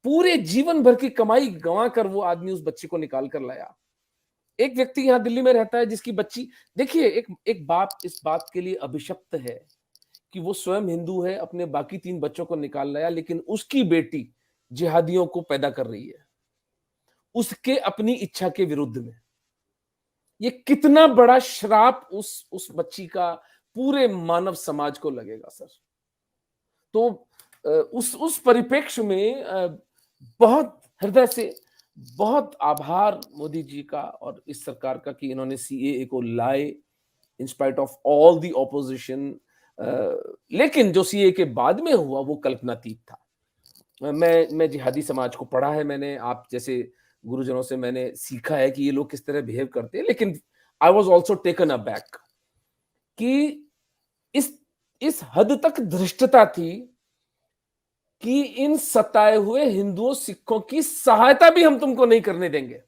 पूरे जीवन भर की कमाई गंवा कर वो आदमी उस बच्ची को निकाल कर लाया। एक व्यक्ति यहाँ दिल्ली में रहता है जिसकी बच्ची, देखिए एक बाप इस बात के लिए अभिशप्त है कि वो स्वयं हिंदू है, अपने बाकी 3 बच्चों को निकाल लाया, लेकिन उसकी बेटी जिहादियों को पैदा कर रही है, उसके अपनी इच्छा के विरुद्ध में। ये कितना बड़ा श्राप उस बच्ची का पूरे मानव समाज को लगेगा सर। तो उस परिप्रेक्ष्य में बहुत हृदय से बहुत आभार मोदी जी का और इस सरकार का कि इन्होंने सीएए को लाए in spite of all the opposition. लेकिन जो सीएए के बाद में हुआ वो कल्पनातीत था। मैं जिहादी समाज को पढ़ा है मैंने, आप जैसे गुरुजनों से मैंने सीखा है कि ये लोग किस तरह बिहेव करते हैं, लेकिन I was also taken aback कि इस हद तक धृष्टता थी कि इन सताए हुए हिंदुओं सिखों की सहायता भी हम तुमको नहीं करने देंगे।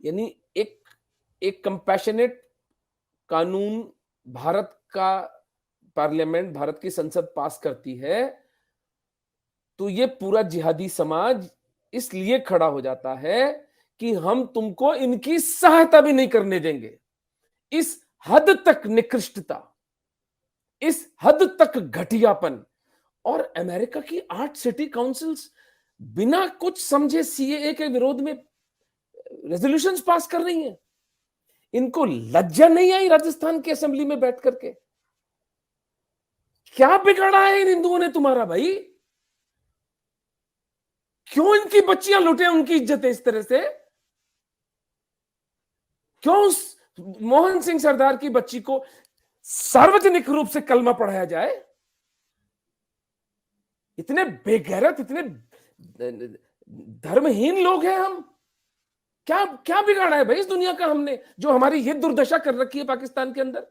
यानी एक कंपैशनेट कानून भारत का पार्लियामेंट, भारत की संसद पास करती है तो ये पूरा जिहादी समाज इसलिए खड़ा हो जाता है कि हम तुमको इनकी सहायता भी नहीं करने देंगे। इस हद तक निकृष्टता, इस हद तक घटियापन। और अमेरिका की 8 सिटी काउंसिल्स बिना कुछ समझे सीएए के विरोध में रेजोल्यूशंस पास कर रही हैं। इनको लज्जा नहीं आई राजस्थान की असेंबली में बैठ करके? क्या बिगाड़ा है इन हिंदुओं ने तुम्हारा भाई? क्यों इनकी बच्चियां लुटे उनकी इज्जत है इस तरह से? क्यों उस मोहन सिंह सरदार की बच्ची को सार्वजनिक रूप से कलमा पढ़ाया जाए? इतने बेगैरत, इतने धर्महीन लोग हैं हम। क्या क्या बिगाड़ा है भाई इस दुनिया का हमने, जो हमारी ये दुर्दशा कर रखी है पाकिस्तान के अंदर?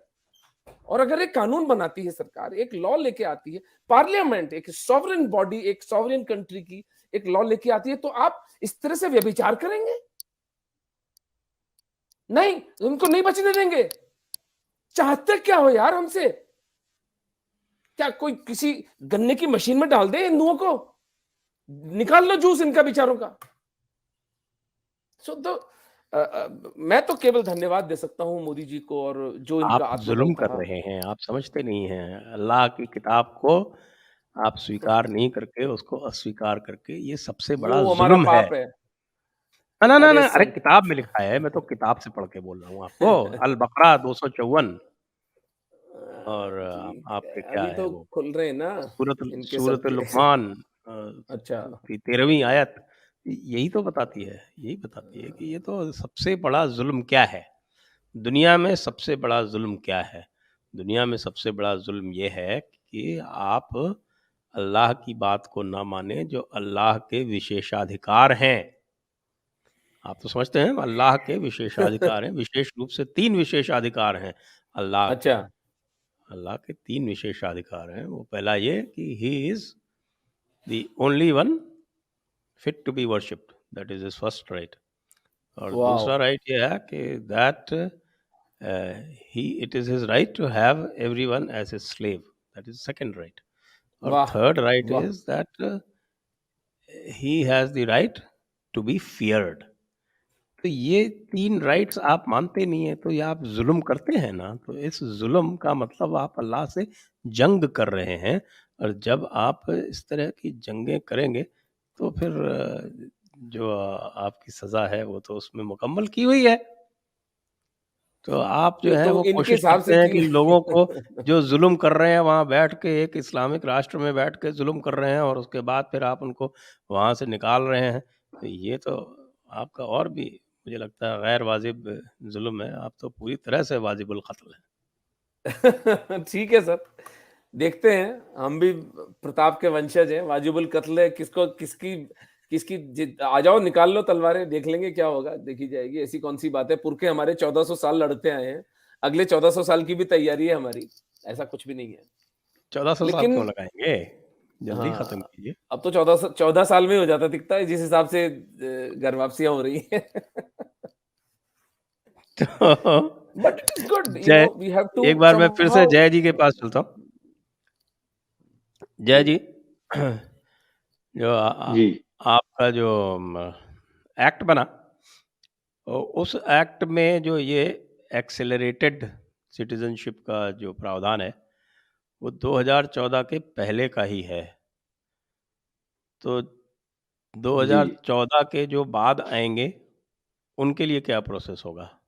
और अगर एक कानून बनाती है सरकार, एक लॉ लेके आती है, पार्लियामेंट एक सॉवरेन बॉडी, एक सॉवरेन कंट्री की एक लॉ लेके आती है, तो आप इस तरह से व्यभिचार करेंगे? नहीं, उनको नहीं बचने देंगे। चाहते क्या हो यार हमसे? क्या कोई किसी गन्ने की मशीन में डाल दे हिंदुओं को, निकाल लो जूस इनका बेचारों का। मैं तो केवल धन्यवाद दे सकता हूं मोदी जी को, और जो इनका आप जुल्म आत्मबल कर था। रहे हैं, आप समझते नहीं हैं। अल्लाह की किताब को आप स्वीकार नहीं करके उसको अस्वीकार करके, ये सबसे बड़ा वो हमारा जुल्म है। पाप है। ना ना अरे ना, अरे सब किताब में लिखा है, मैं तो किताब से पढ़ के बोल रहा हूँ आपको। अल बकरा 254 और ठीक है, आपके क्या अभी है तो वो खुल रहे हैं ना इनके सूरत सबके। लुकमान अच्छा, की 13वीं आयत यही तो बताती है, यही बताती है कि ये तो सबसे बड़ा जुल्म क्या है दुनिया में। सबसे बड़ा जुल्म क्या है दुनिया में? सबसे बड़ा जुल्म ये है कि आप अल्लाह की बात को ना माने, जो अल्लाह के विशेषाधिकार हैं। आप तो समझते हैं अल्लाह के विशेषाधिकार हैं, विशेष रूप से 3 विशेषाधिकार हैं अल्लाह के। अच्छा, अल्लाह के 3 विशेषाधिकार हैं। वो पहला ये कि he is the only one fit to be worshipped, that is his first right. और वाओ, दूसरा राइट ये है कि that he it is his right to have everyone as his slave, that is second right. और वाह, third right वाह। Is that he has the right to be feared. तो ये 3 राइट्स आप मानते नहीं है, तो ये आप जुल्म करते हैं ना। तो इस जुल्म का मतलब आप अल्लाह से जंग कर रहे हैं। और जब आप इस तरह की जंगें करेंगे तो फिर जो आपकी सज़ा है वो तो उसमें मुकम्मल की हुई है। तो आप जो नहीं है तो वो इनके कोशिश हिसाब करते से हैं कि कि लोगों को जो जुल्म कर रहे हैं वहाँ बैठ के, एक इस्लामिक राष्ट्र में बैठ के जुल्म कर रहे हैं, और उसके बाद फिर आप उनको वहाँ से निकाल रहे हैं। तो ये तो आपका और भी मुझे लगता है गैर वाजिब जुल्म है। आप तो पूरी तरह से वाजिबुल कत्ल हैं। ठीक है सर, देखते हैं। हम भी प्रताप के वंशज हैं, वाजिबुल कत्ल है, किसको किसकी किसकी आ जाओ निकाल लो तलवारें, देख लेंगे क्या होगा, देखी जाएगी। ऐसी कौन सी बात है, पुरखे हमारे 1400 साल लड़ते आए हैं, अगले 1400 साल की भी तैयारी है हमारी, ऐसा कुछ भी नहीं है। 1400 साल लेकिन क्यों लगाएंगे? जल्दी खत्म हाँ, कीजिए। अब तो 14 साल में हो जाता दिखता है जिस हिसाब से घर वापसियां हो रही हैं। तो बट इट इज गुड, जय, वी हैव टू एक बार मैं फिर से समहाउ। जय जी के पास चलता हूँ। जय जी। जो जी आपका जो एक्ट बना, उस एक्ट में जो ये एक्सेलरेटेड सिटीजनशिप का जो प्रावधान है, वो 2014 के पहले का ही है। तो जी 2014 के जो बाद आएंगे, उनके लिए क्या प्रोसेस होगा?